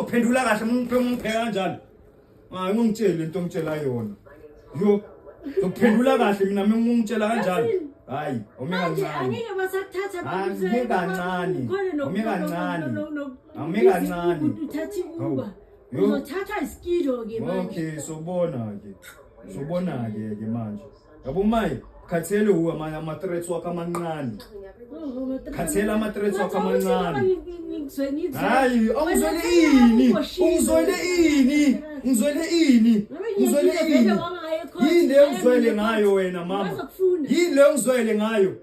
uzophendula kahle ngiphe kanjani hayi ngongitshela into ngitshela yona yo uzophendula kahle mina ngingitshela kanjani hayi ome kancane angeke basakuthatha ame kancane uthathi uba uzothatha iskido ke manje okay sobona ke manje yabo mayi khathele ama-threats wakho amancane khathele ama-threats wakho amancane hayi ungizwele ini yini le ungizwele ngayo wena mama yini le ungizwele ngayo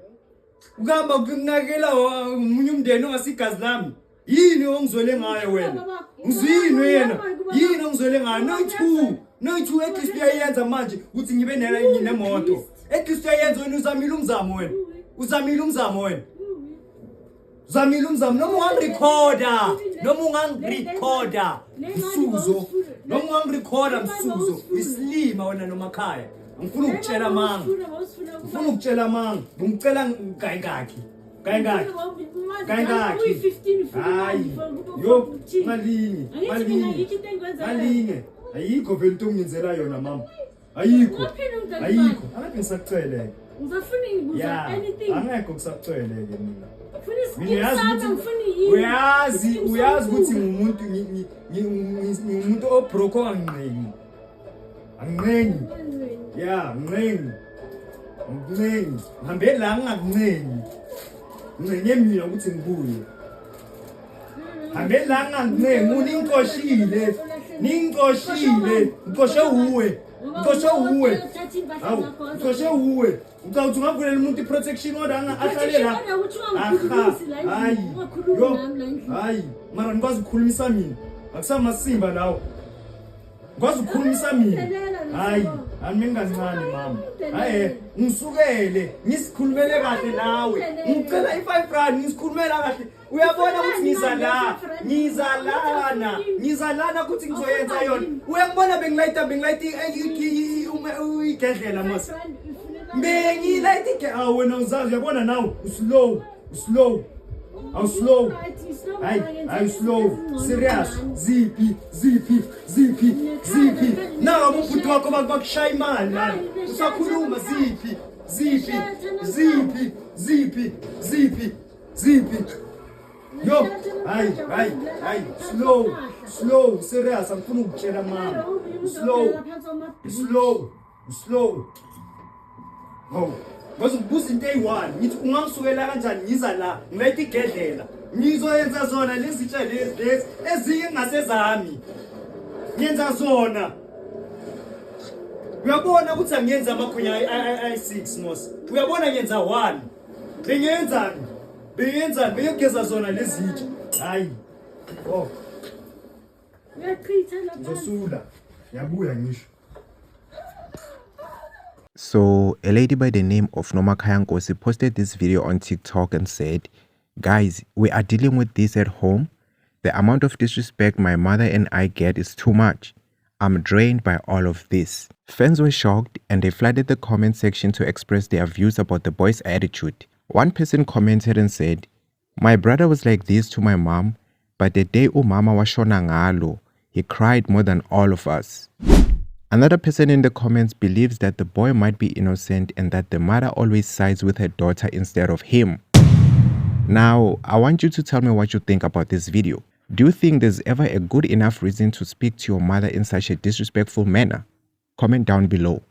ukuhamba kunakela umunye umndeni ongasigazi lami yini ongizwele ngayo wena ngizwini wena yini ongizwele ngayo no-two at least uyayenza manje ukuthi ngibe nemoto at least uyayenza wena uzamile umzamo wena noma ungangirecorda msuzo isilima wena noma khaya ngifuna ukutshela manga ngicela kayingakhi hayi yo ngalinye ayikho vele into ngiyenzela yona mama ayikho angeke ngisakucele angeke ngisakuceleke mina uyazi ukuthi ngumuntu obroko angincengi ngihambe la ngingakuncengi ngincenye mina ukuthi ngibuye hambe la ngingakuncengi ngikoshe uwe ucawuthi ungavulela umuntu i-protection order ahlale la hayi mara ngikwazi ukukhulumisa mina akusamasimba lawo ngikwazi ukukhulumisa mina hayi mina kancane mama hayi ngisukele ngisikhulumele kahle nawe ngicela i-5 rand ngisikhulumela kahle uyabona ukuthi ngizalana ukuthi ngizoyenza yona uyangibona bengilayita igedlela mos bengilayita wena uzazi uyabona nawe uslow hayi slow serious zipi nawe ubhuti wakho bakushaya imali la usakhuluma zipi yo hayi slow serious angifuna ukutshela mama slow ngokubuza into eyi-1 ngithi ungangisukela kanjani ngiza la ngilayita igedlela ngizoyenza zona lezitsha lezi ezinye ngasezami ngenza zona uyabona ukuthi angiyenza amakhonya i6 mos uyabona ngenza 1 bengiyenzani bengiyogeza zona lezitsha hayi ngizosula yabuya ngisho. So, a lady by the name of Nomakhaya Nkosi posted this video on TikTok and said, "Guys, we are dealing with this at home. The amount of disrespect my mother and I get is too much. I'm drained by all of this." Fans were shocked and they flooded the comment section to express their views about the boy's attitude. One person commented and said, "My brother was like this to my mom, but the day umama washona ngalo, he cried more than all of us." Another person in the comments believes that the boy might be innocent and that the mother always sides with her daughter instead of him. Now, I want you to tell me what you think about this video. Do you think there's ever a good enough reason to speak to your mother in such a disrespectful manner? Comment down below.